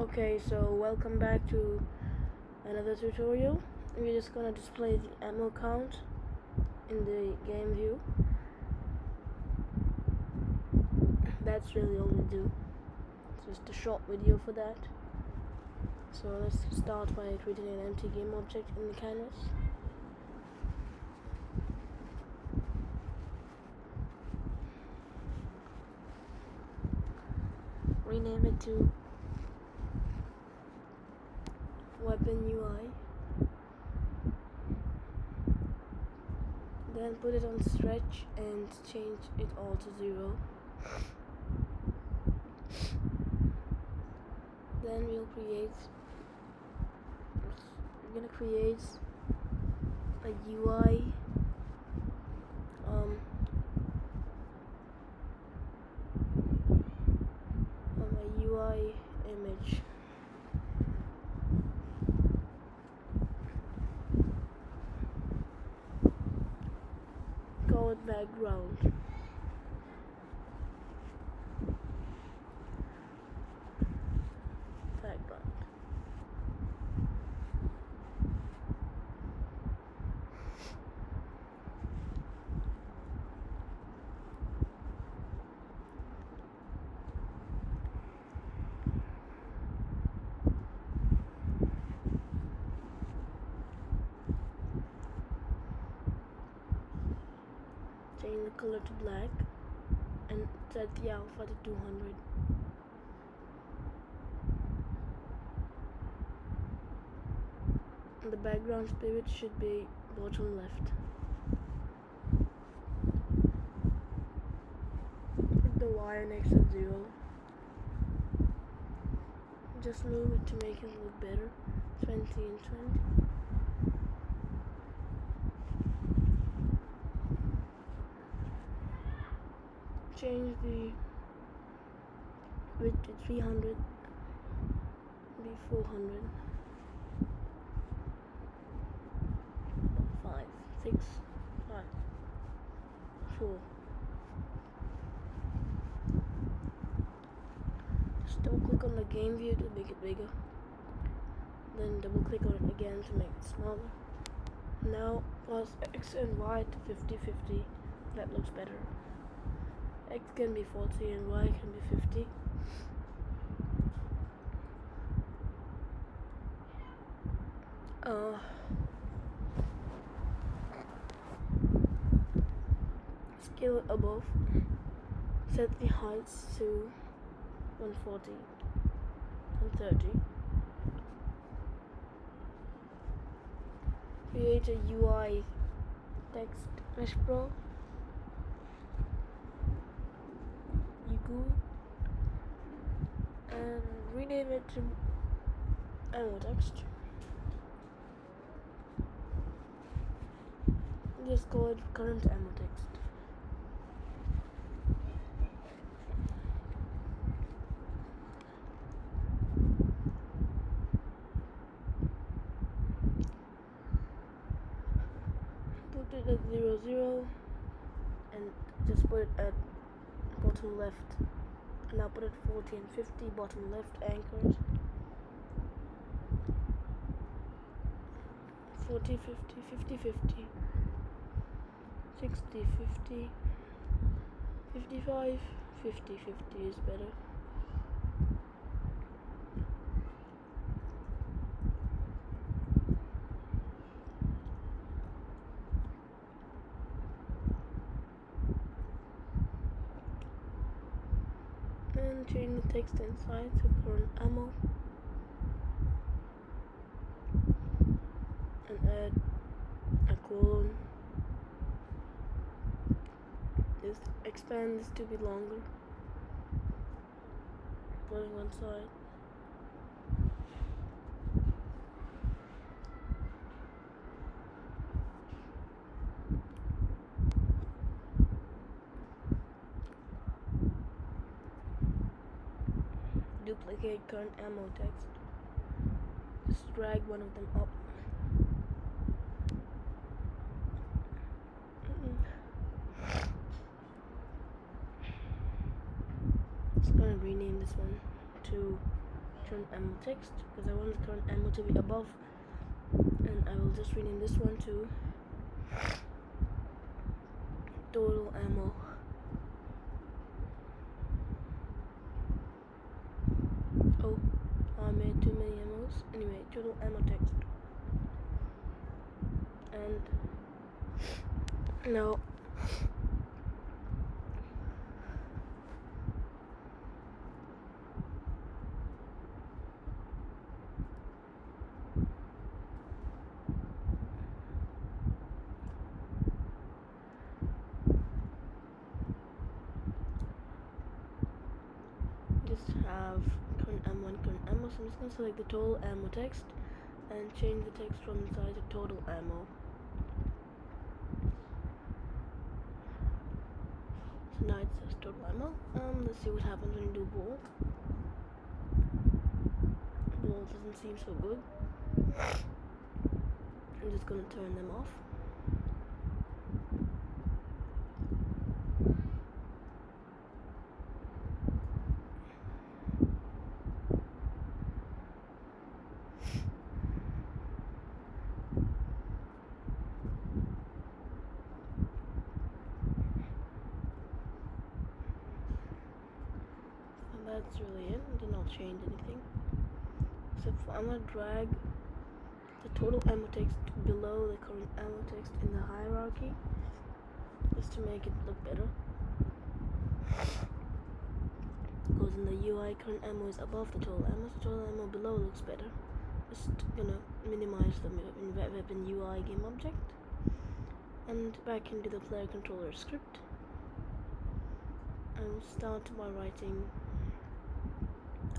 Okay, so welcome back to another tutorial. We're just gonna display the ammo count in the game view. That's really all we do. It's just a short video for that. So let's start by creating an empty game object in the canvas. Rename it to Weapon UI. Then put it on stretch and change it all to 0. Then we're gonna create a UI a UI image. Call it background. Change the color to black and set the alpha to 200. The background spirit should be bottom left. Put the wire next to 0. Just move it to make it look better. 20 and 20. Change the width to 300, be 400, 5, 6, 5, 4. Just double click on the game view to make it bigger, then double click on it again to make it smaller. Now pause X and Y to 50-50, that looks better. X can be 40 and Y can be 50. Scale it above. Set the heights to 140 and 30. Create a UI text mesh pro. And rename it to ammo text. Just call it current ammo text. Put it at 00 and just put it at bottom left. Now put it 40 and 50 bottom left anchors. 40, 50, 50, 50, 60, 50, 55, 50, 50 is better. And change the text inside to current ammo and add a colon. Just expand this to be longer. Put it one side. Duplicate current ammo text. Just drag one of them up. Just gonna rename this one to current ammo text because I want the current ammo to be above, and I will just rename this one to total ammo. Oh, I made too many ammos. Anyway, total ammo text. And now just have current ammo and current ammo. So I'm just gonna select the total ammo text and change the text from inside to total ammo. So now it says total ammo. Let's see what happens when you do bool. Bool doesn't seem so good. I'm just gonna turn them off. That's really it. I did not change anything. Except for I'm gonna drag the total ammo text below the current ammo text in the hierarchy, just to make it look better. Because in the UI, current ammo is above the total ammo, so total ammo below looks better. Just gonna minimize the weapon UI game object, and back into the player controller script. I will start by writing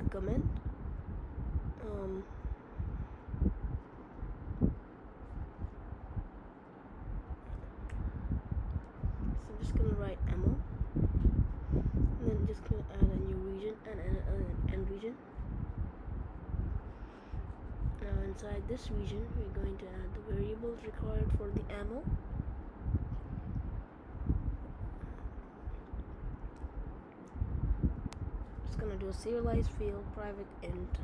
a comment. So I'm just gonna write ammo, and then just gonna add a new region and an end region. Now inside this region, we're going to add the variables required for the ammo. Just gonna do a serialized field private int.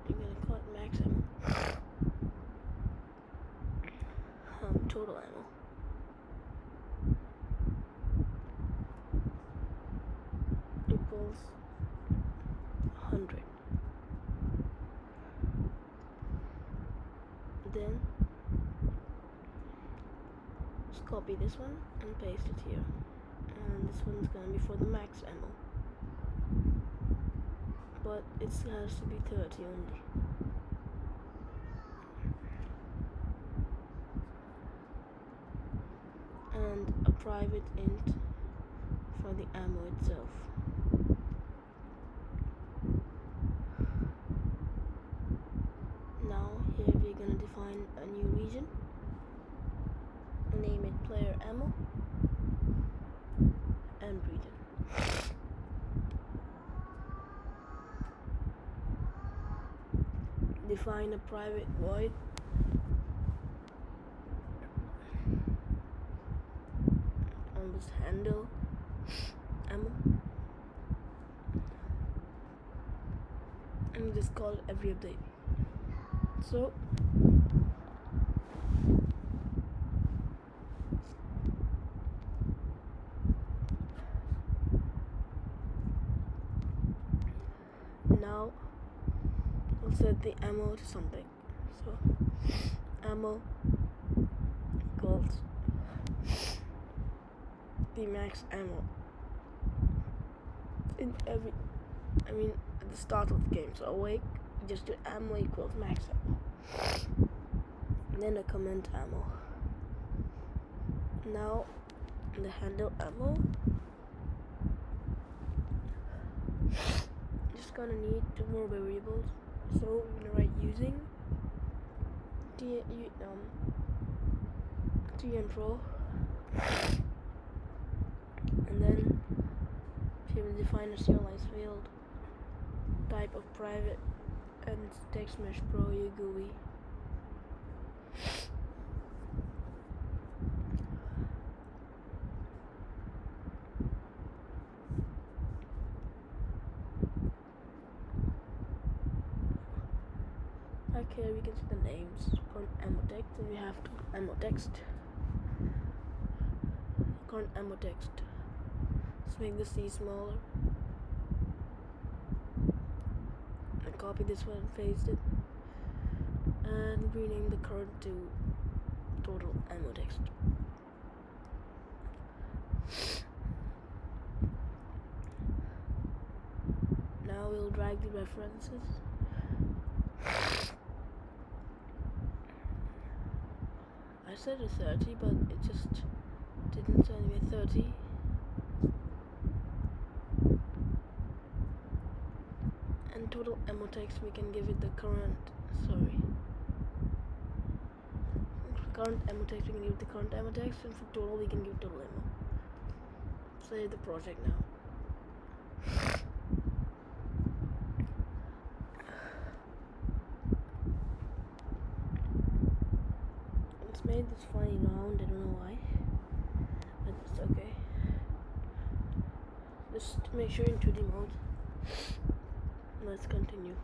I'm gonna call it max ammo. Total ammo. Equals 100. Then just copy this one and paste it here. And this one's gonna be for the max ammo. But it has to be 30 only. And a private int for the ammo itself. Now here we're gonna define a new region. Name it player ammo and region. Define a private void on this handle ammo, and just call it every update. So now we'll set the ammo to something. So ammo equals the max ammo in every, at the start of the game. So awake, just do ammo equals max ammo. And then a comment ammo. Now in the handle ammo, just gonna need 2 more variables. So we're gonna write using t and pro, and then here we'll define a serialized field, type of private, and text mesh pro GUI. back here we can see the names. Current ammo text, and we have to ammo text. Current ammo text. Let's make the C smaller. And copy this one and paste it. And rename the current to total ammo text. Now we'll drag the references. I said a 30, but it just didn't send me 30. And total ammo text, we can give it the current ammo text, we can give the current ammo text, and for total we can give total ammo. Save the project now. It's made this funny round, I don't know why, but it's okay. Just make sure in 2D mode. Let's continue.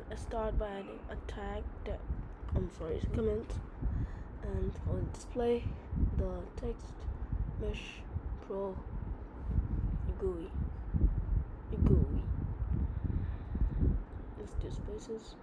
Let's start by adding a tag that comment, and for display the text mesh pro GUI. Let's do spaces,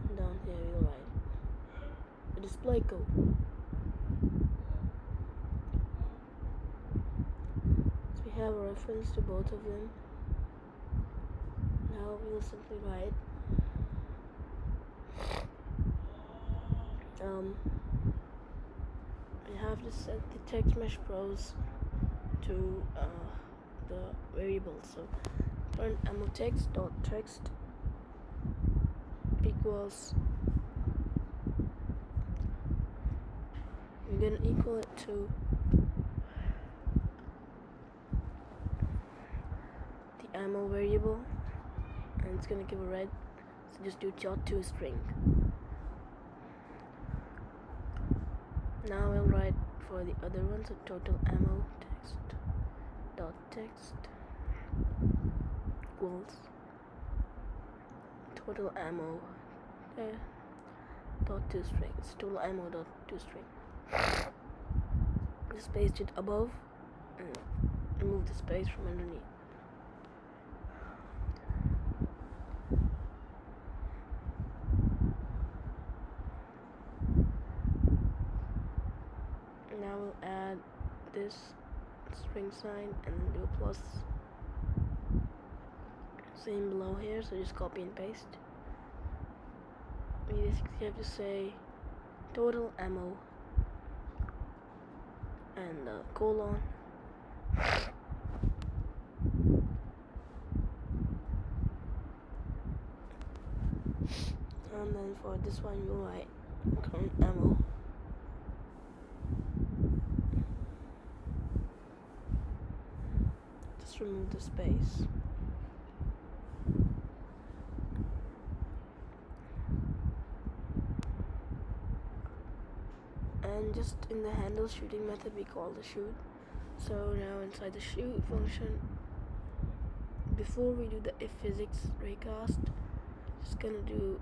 and down here we'll write the display code. So we have a reference to both of them. Now we'll simply write we have to set the text mesh pros to the variables. So current ammo text dot text equals, we're gonna equal it to the ammo variable, and it's gonna give a red, so just do dot to a string. Now we'll write for the other one, so total ammo text dot text equals total ammo dot to strings, total ammo dot to string. Just paste it above and remove the space from underneath. Now we'll add this string sign and then do a plus. Same below here, so just copy and paste. We basically have to say total ammo and colon. And then for this one you'll write current ammo. Just remove the space. And just in the handle shooting method we call the shoot. So now inside the shoot function, before we do the if physics raycast, just gonna do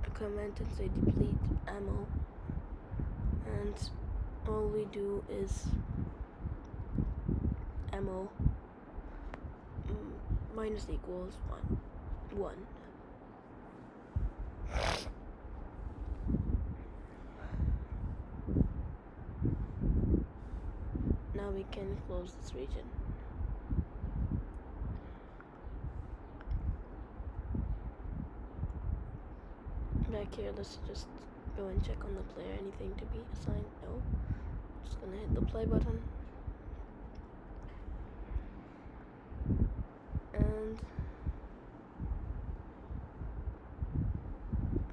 a comment and say deplete ammo, and all we do is ammo minus equals 1. Now we can close this region. Back here, let's just go and check on the player. Anything to be assigned? No. Just gonna hit the play button. And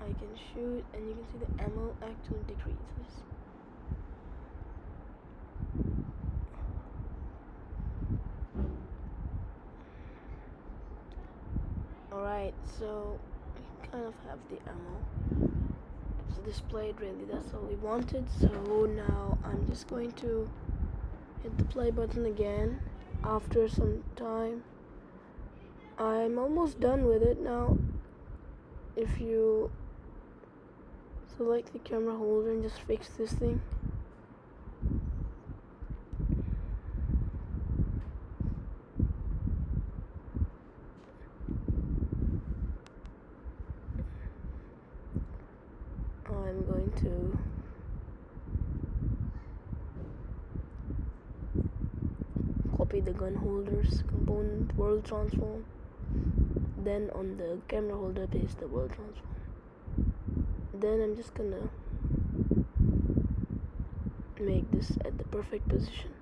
I can shoot, and you can see the ammo actually decreases. Alright, so we kind of have the ammo. displayed really. That's all we wanted. So now I'm just going to hit the play button again after some time. I'm almost done with it now. If you select the camera holder and just fix this thing. I'm going to copy the gun holders component, world transform. Then on the camera holder paste the world transform. Then I'm just gonna make this at the perfect position.